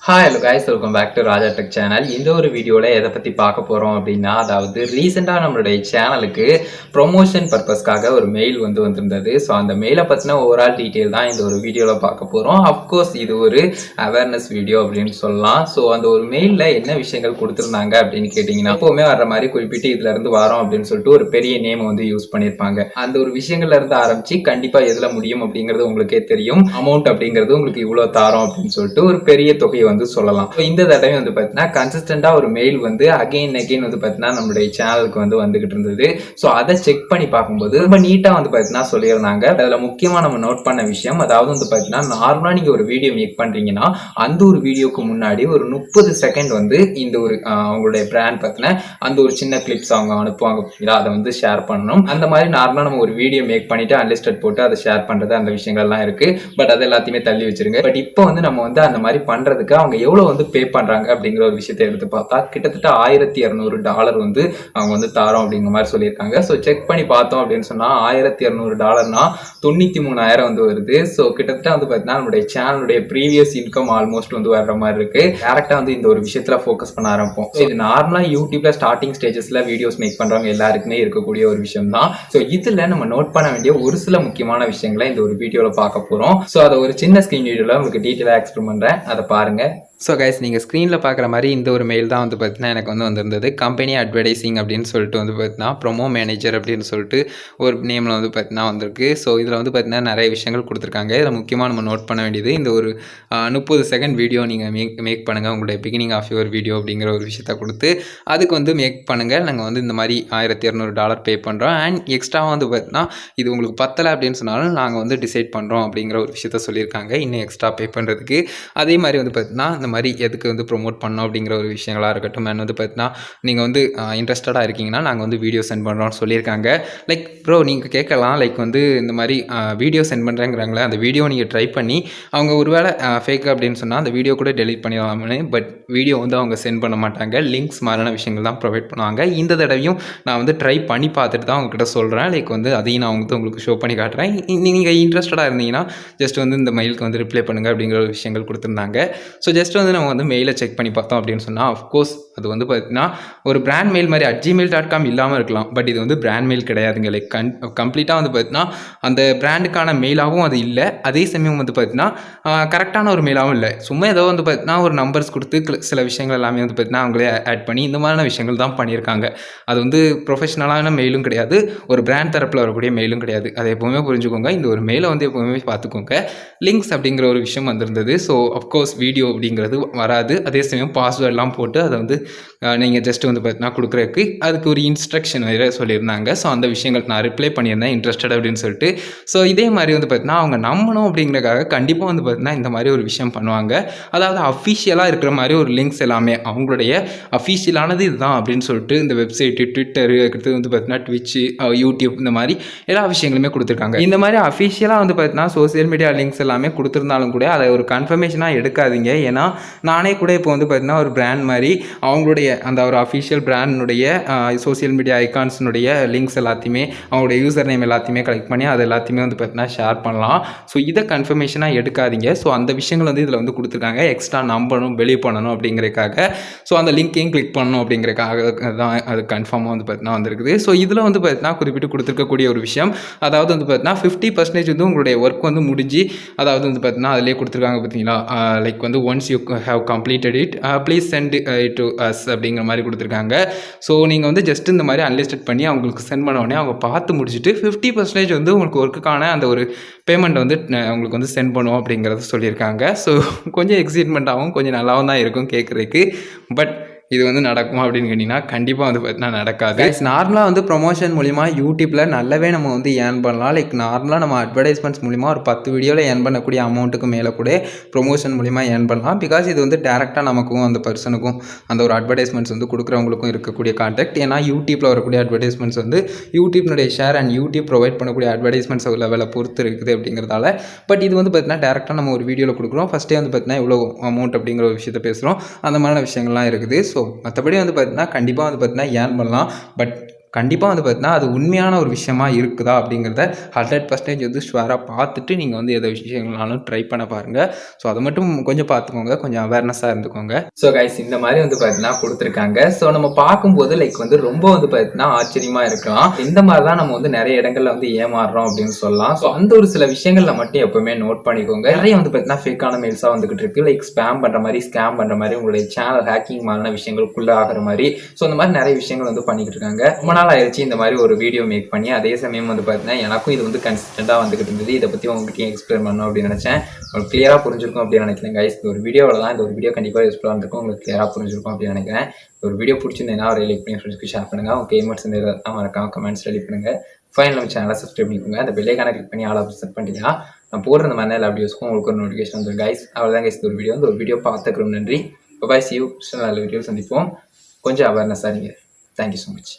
Hello guys, welcome back to Raja tech channel. இந்த ஒரு வீடியோவில் எதை பற்றி பார்க்க போகிறோம் அப்படின்னா, அதாவது ரீசெண்டாக நம்மளுடைய சேனலுக்கு ப்ரொமோஷன் பர்பஸ்க்காக ஒரு மெயில் வந்திருந்தது. ஸோ அந்த மெயிலை பற்றின ஓவரால் டீட்டெயில் தான் இந்த ஒரு வீடியோவில் பார்க்க போகிறோம். அஃப்கோர்ஸ் இது ஒரு அவேர்னஸ் வீடியோ அப்படின்னு சொல்லலாம். ஸோ அந்த ஒரு மெயிலில் என்ன விஷயங்கள் கொடுத்துருந்தாங்க அப்படின்னு கேட்டிங்கன்னா, எப்போவுமே வர்ற மாதிரி குறிப்பிட்டு இதுலேருந்து வரோம் அப்படின்னு சொல்லிட்டு ஒரு பெரிய நேம் யூஸ் பண்ணியிருப்பாங்க. அந்த ஒரு விஷயங்கள்ல இருந்து ஆரம்பித்து கண்டிப்பாக எதில் முடியும் அப்படிங்கிறது உங்களுக்கே தெரியும். அமௌண்ட் அப்படிங்கிறது உங்களுக்கு இவ்வளோ தாரோம் அப்படின்னு சொல்லிட்டு ஒரு பெரிய தொகையை சொல்லலாம். இந்த தடவை பார்த்தீங்கன்னா கன்சிஸ்டண்டா ஒரு மெயில் அகைன் பார்த்தீங்கன்னா நம்மளுடைய சேனலுக்கு வந்துகிட்டு இருந்தது. ஸோ அதை செக் பண்ணி பார்க்கும்போது ரொம்ப நீட்டா பார்த்தீங்கன்னா சொல்லியிருந்தாங்க. அதுல முக்கியமா நம்ம நோட் பண்ண விஷயம், அதாவது பார்த்தீங்கன்னா நார்மலா நீங்க ஒரு வீடியோ மேக் பண்றீங்கன்னா அந்த ஒரு வீடியோக்கு முன்னாடி ஒரு 30 செகண்ட் இந்த ஒரு அவங்களுடைய பிராண்ட் பத்தின அந்த ஒரு சின்ன கிளிப்ஸ் அவங்க அனுப்புவாங்க, அதை ஷேர் பண்ணணும். அந்த மாதிரி நார்மலா நம்ம ஒரு வீடியோ மேக் பண்ணிட்டு அன்லிஸ்டட் போட்டு அதை ஷேர் பண்றது அந்த விஷயங்கள் எல்லாம் இருக்கு. பட் அது எல்லாத்தையுமே தள்ளி வச்சிருங்க. பட் இப்போ நம்ம அந்த மாதிரி பண்றதுக்கு அவங்க எவ்வளவு பே பண்றாங்க அப்படிங்கிற ஒரு விஷயத்தை எடுத்து பார்த்தா கிட்டத்தட்ட $1200 அவங்க தாரோம் அப்படிங்கிற மாதிரி சொல்லியிருக்காங்க. ஸோ செக் பண்ணி பார்த்தோம் அப்படின்னு சொன்னா $1200 93,000 வருது. ஸோ கிட்டத்தட்ட பார்த்தீங்கன்னா நம்மளுடைய சேனலுடைய ப்ரீவியஸ் இன்கம் ஆல்மோஸ்ட் வர்ற மாதிரி இருக்கு. டேரக்டா இந்த ஒரு விஷயத்துல ஃபோக்கஸ் பண்ண ஆரம்பிப்போம். இது நார்மலா யூடியூப்ல ஸ்டார்டிங் ஸ்டேஜஸ்ல வீடியோஸ் மேக் பண்றவங்க எல்லாருக்குமே இருக்கக்கூடிய ஒரு விஷயம் தான். ஸோ இதுல நம்ம நோட் பண்ண வேண்டிய ஒரு சில முக்கியமான விஷயங்களை இந்த ஒரு வீடியோல பார்க்க போறோம். ஸோ அதை ஒரு சின்ன ஸ்கிரீன் வீடியோல உங்களுக்கு டீட்டெயிலா எக்ஸ்பிளைன் பண்றேன், அதை பாருங்க. ஸோ கைஸ், நீங்கள் ஸ்க்ரீனில் பார்க்குற மாதிரி இந்த ஒரு மெயில் தான் பார்த்தீங்கன்னா எனக்கு வந்திருந்தது. கம்பெனி அட்வர்டைசிங் அப்படின்னு சொல்லிட்டு பார்த்தீங்கன்னா ப்ரொமோ மேனேஜர் அப்படின்னு சொல்லிட்டு ஒரு நேமில் பார்த்தீங்கன்னா வந்திருக்கு. ஸோ இதில் பார்த்தீங்கன்னா நிறைய விஷயங்கள் கொடுத்துருக்காங்க. இதில் முக்கியமாக நம்ம நோட் பண்ண வேண்டியது, இந்த ஒரு 30 செகண்ட் வீடியோ நீங்கள் மேக் பண்ணுங்கள், உங்களுடைய பிகினிங் ஆஃப் யுவர் வீடியோ அப்படிங்கிற ஒரு விஷயத்தை கொடுத்து அதுக்கு மேக் பண்ணுங்கள். நாங்கள் இந்த மாதிரி $1200 பே பண்ணுறோம். அண்ட் எக்ஸ்ட்ராவாக பார்த்தீங்கன்னா இது உங்களுக்கு பத்தலை அப்படின்னு சொன்னாலும் நாங்கள் டிசைட் பண்ணுறோம் அப்படிங்கிற ஒரு விஷயத்த சொல்லியிருக்காங்க, இன்னும் எக்ஸ்ட்ரா பே பண்ணுறதுக்கு. அதே மாதிரி பார்த்தீங்கன்னா இந்த மாதிரி எதுக்கு ப்ரொமோட் பண்ணோம் அப்படிங்கிற ஒரு விஷயங்களாக இருக்கட்டும். அண்ட் பார்த்தீங்கன்னா நீங்கள் இன்ட்ரெஸ்டடாக இருக்கீங்கன்னா நாங்கள் வீடியோ சென்ட் பண்ணுறோம்னு சொல்லியிருக்காங்க. லைக் ப்ரோ, நீங்கள் கேட்கலாம், லைக் இந்த மாதிரி வீடியோ சென்ட் பண்ணுறேங்கிறாங்களே, அந்த வீடியோ நீங்கள் ட்ரை பண்ணி அவங்க ஒருவேளை ஃபேக் அப்படின்னு சொன்னால் அந்த வீடியோ கூட டெலிட் பண்ணிடலாம்னு. பட் வீடியோ அவங்க சென்ட் பண்ண மாட்டாங்க, லிங்க்ஸ் மாதிரியான விஷயங்கள் தான் ப்ரொவைட் பண்ணுவாங்க. இந்த தடவையும் நான் ட்ரை பண்ணி பார்த்துட்டு தான் உங்ககிட்ட சொல்கிறேன். லைக் அதையும் நான் உங்களுக்கு ஷோ பண்ணி காட்டுறேன். நீங்கள் இன்ட்ரெஸ்டடாக இருந்தீங்கன்னா ஜஸ்ட் இந்த மெயிலுக்கு ரிப்ளை பண்ணுங்கள் அப்படிங்கிற ஒரு விஷயங்கள் கொடுத்துருந்தாங்க. ஸோ ஜஸ்ட் நம்ம மெயிலை செக் பண்ணி பார்த்தோம் அப்படின்னு சொன்னால் அஃப்கோர்ஸ் அது பார்த்தீங்கன்னா ஒரு பிராண்ட் மெயில் மாதிரி gmail.com இல்லாமல் இருக்கலாம். பட் இது பிராண்ட் மெயில் கிடையாதுங்க. லைக் கம்ப்ளீட்டாக பார்த்தீங்கன்னா அந்த பிராண்டுக்கான மெயிலாகவும் அது இல்லை. அதே சமயம் பார்த்தீங்கன்னா கரெக்டான ஒரு மெயிலாகவும் இல்லை. சும்மா ஏதோ பார்த்தீங்கன்னா ஒரு நம்பர்ஸ் கொடுத்து சில விஷயங்கள் எல்லாமே பார்த்தீங்கன்னா அவங்களே ஆட் பண்ணி இந்த மாதிரியான விஷயங்கள் தான் பண்ணியிருக்காங்க. அது ப்ரொஃபஷனலான மெயிலும் கிடையாது, ஒரு பிராண்ட் தரப்பில் வரக்கூடிய மெயிலும் கிடையாது. அதை எப்போவுமே புரிஞ்சுக்கோங்க. இந்த ஒரு மெயிலை எப்போவுமே பார்த்துக்கோங்க. லிங்க்ஸ் அப்படிங்கிற ஒரு விஷயம் வந்திருந்தது. ஸோ அஃப்கோர்ஸ் வீடியோ அப்படிங்கிறது வராது. அதே சமயம் பாஸ்வேர்ட்லாம் போட்டு அதை நீங்கள் ஜஸ்ட் பார்த்தீங்கன்னா கொடுக்குறதுக்கு அதுக்கு ஒரு இன்ஸ்ட்ரக்ஷன் வேறு சொல்லியிருந்தாங்க. ஸோ அந்த விஷயங்கள் நான் ரிப்ளை பண்ணியிருந்தேன், இன்ட்ரெஸ்டட் அப்படின்னு சொல்லிட்டு. ஸோ இதே மாதிரி பார்த்தீங்கன்னா அவங்க நம்பணும் அப்படிங்கிறக்காக கண்டிப்பாக பார்த்தீங்கன்னா இந்த மாதிரி ஒரு விஷயம் பண்ணுவாங்க. அதாவது அஃபிஷியலாக இருக்கிற மாதிரி ஒரு லிங்க்ஸ் எல்லாமே அவங்களுடைய அஃபிஷியலானது இதுதான் அப்படின்னு சொல்லிட்டு இந்த வெப்சைட்டு, ட்விட்டரு, அடுத்து பார்த்தீங்கன்னா ட்விட்ச்சு, யூடியூப், இந்த மாதிரி எல்லா விஷயங்களுமே கொடுத்துருக்காங்க. இந்த மாதிரி அஃபிஷியலாக பார்த்தீங்கன்னா சோசியல் மீடியா லிங்க்ஸ் எல்லாமே கொடுத்துருந்தாலும் கூட அதை ஒரு கன்ஃபர்மேஷனாக எடுக்காதீங்க. ஏன்னா நானே கூட இப்போ பார்த்தீங்கன்னா ஒரு பிராண்ட் மாதிரி அவங்களுடைய அந்த ஒரு அஃபிஷியல் பிராண்டினுடைய சோசியல் மீடியா ஐகான்ஸினுடைய லிங்க்ஸ் எல்லாத்தையுமே அவங்களுடைய யூசர் நேம் எல்லாத்தையுமே கலெக்ட் பண்ணி அது எல்லாத்தையுமே பார்த்தீங்கன்னா ஷேர் பண்ணலாம். ஸோ இதை கன்ஃபர்மேஷனாக எடுக்காதீங்க. ஸோ அந்த விஷயங்கள் இதில் கொடுத்துருக்காங்க. எக்ஸ்ட்ரா நம்பணும், பிலீவ் பண்ணணும் அப்படிங்கிறதுக்காக. ஸோ அந்த லிங்க்கையும் கிளிக் பண்ணணும் அப்படிங்கிறதுக்காக தான் அது கன்ஃபார்மாக பார்த்தீங்கன்னா வந்திருக்குது. ஸோ இதில் பார்த்தீங்கன்னா குறிப்பிட்டு கொடுத்துருக்கக்கூடிய ஒரு விஷயம், அதாவது பார்த்தீங்கன்னா 50% உங்களுடைய ஒர்க் முடிஞ்சு, அதாவது பார்த்தீங்கன்னா அதிலே கொடுத்துருக்காங்க பார்த்தீங்களா, like once you have completed it please sent it to us அப்படிங்கிற மாதிரி கொடுத்துருக்காங்க. ஸோ நீங்கள் ஜஸ்ட் இந்த மாதிரி அன்லிஸ்டட் பண்ணி அவங்களுக்கு சென்ட் பண்ண உடனே அவங்க பார்த்து முடிச்சுட்டு 50% உங்களுக்கு ஒர்க்குக்கான அந்த ஒரு பேமெண்ட் உங்களுக்கு சென்ட் பண்ணுவோம் அப்படிங்கிறத சொல்லியிருக்காங்க. ஸோ கொஞ்சம் எக்ஸைட்மெண்ட்டாகவும் கொஞ்சம் நல்லாவும் தான் இருக்கும் கேட்குறதுக்கு. பட் இது நடக்குமா அப்படின்னு கேட்டிங்கன்னா கண்டிப்பாக பார்த்தீங்கன்னா நடக்காது. நார்மலாக ப்ரொமோஷன் மூலிமா யூடியூப்பில் நல்லாவே நம்ம ஏர்ன் பண்ணலாம். லைக் நார்மலாக நம்ம அட்வர்டைஸ்மெண்ட்ஸ் மூலிமா ஒரு 10 வீடியோவில் ஏர்ன் பண்ணக்கூடிய அமௌண்ட்டுக்கு மேலே கூட ப்ரொமோஷன் மூலிமா ஏர்ன் பண்ணலாம். பிகாஸ் இது டேரெக்டாக நமக்கும் அந்த பர்சனுக்கும் அந்த ஒரு அட்வர்டைஸ்மெண்ட்ஸ் கொடுக்குறவங்களுக்கும் இருக்கக்கூடிய கான்டாக்ட். ஏன்னா யூடியூப்பில் வரக்கூடிய அட்வர்டைஸ்மெண்ட்ஸ் யூடியூப்னுடைய ஷேர் அண்ட் யூடியூப் ப்ரொவைட் பண்ணக்கூடிய அட்வர்டைஸ்மெண்ட்ஸ் லெவலை பொறுத்து இருக்குது அப்படிங்கிறதால. பட் இது பார்த்தீங்கன்னா டேரெக்டாக நம்ம ஒரு வீடியோவில் கொடுக்குறோம். ஃபஸ்ட்டே பார்த்தீங்கன்னா இவ்வளோ அமௌண்ட் அப்படிங்கிற ஒரு விஷயத்தை பேசுகிறோம். அந்த மாதிரியான விஷயங்கள்லாம் இருக்குது. ஸோ மற்றபடி பார்த்தீங்கன்னா கண்டிப்பாக பார்த்தீங்கன்னா ஏர்ன் பண்ணலாம். பட் கண்டிப்பாக வந்து பார்த்தீங்கன்னா அது உண்மையான ஒரு விஷயமா இருக்குதா அப்படிங்கிறத 100% வந்து ஷுவராக பார்த்துட்டு நீங்கள் வந்து எந்த விஷயங்கள்னாலும் ட்ரை பண்ண பாருங்கள். ஸோ அதை மட்டும் கொஞ்சம் பார்த்துக்கோங்க, கொஞ்சம் அவேர்னஸாக இருந்துக்கோங்க. ஸோ கைஸ் இந்த மாதிரி வந்து பார்த்தீங்கன்னா கொடுத்துருக்காங்க. ஸோ நம்ம பார்க்கும்போது லைக் வந்து ரொம்ப வந்து பார்த்தீங்கன்னா ஆச்சரியமா இருக்கலாம். இந்த மாதிரி தான் நம்ம வந்து நிறைய இடங்கள்ல வந்து ஏமாறுறோம் அப்படின்னு சொல்லலாம். ஸோ அந்த ஒரு சில விஷயங்கள்ல மட்டும் எப்பவுமே நோட் பண்ணிக்கோங்க. நிறைய வந்து பார்த்தீங்கன்னா ஃபேக்கான மெயில்ஸாக வந்துகிட்டு இருக்கு. லைக் ஸ்பேம் பண்ற மாதிரி, ஸ்கேம் பண்ற மாதிரி, உங்களுடைய சேனல் ஹேக்கிங் மாதிரியான விஷயங்களுக்குள்ள ஆகிற மாதிரி. ஸோ இந்த மாதிரி நிறைய விஷயங்கள் வந்து பண்ணிக்கிட்டு இருக்காங்க. ரொம்ப நாள் ஆயிடுச்சு இந்த மாதிரி ஒரு வீடியோ மேக் பண்ணி. அதே சமயம் வந்து பார்த்தீங்கன்னா எனக்கும் இது வந்து கன்சிஸ்டண்டாக வந்துகிட்டு இருந்தது. இதை பற்றி உங்களுக்கு எக்ஸ்பிளைன் பண்ணணும் அப்படின்னு நினைச்சேன். உங்களுக்கு கிளியராக புரிஞ்சிருக்கும் அப்படின்னு நினைக்கிறேன் கைஸ். இந்த ஒரு வீடியோவில் தான், இந்த ஒரு வீடியோ கண்டிப்பாக யூஸ்ஃபுல்லாக இருக்கும், உங்களுக்கு கிளியராக புரிஞ்சிருக்கும் அப்படின்னு நினைக்கிறேன். ஒரு வீடியோ பிடிச்சிருந்தேன்னா ஒரு லைக் பண்ணி ஃப்ரெண்ட்ஸ்க்கு ஷேர் பண்ணுங்க. உங்க கேமர்ஸ் இருந்தால் மறக்காம கமெண்ட்ஸ் ரெடி பண்ணுங்க. ஃபைனல் நம்ம சேனலை சப்ஸ்கிரைப் பண்ணிக்கோங்க. அந்த பெல் ஐகானை கிளிக் பண்ணி ஆல் ஆப்ஷன் செட் பண்ணிட்டீங்கன்னா நான் போடுற இந்த மாதிரி எல்லா வீடியோஸ்க்கும் உங்களுக்கு ஒரு நோட்டிஃபிகேஷன் வந்துடும் கைஸ். அவ்வளோதான் கைஸ் இந்த ஒரு வீடியோ. இந்த ஒரு வீடியோ பார்த்துக்கிறோம். நன்றி. பாய். See you. நல்ல வீடியோ சந்திப்போம். கொஞ்சம் அவேர்னஸாக நீங்கள். Thank you so much.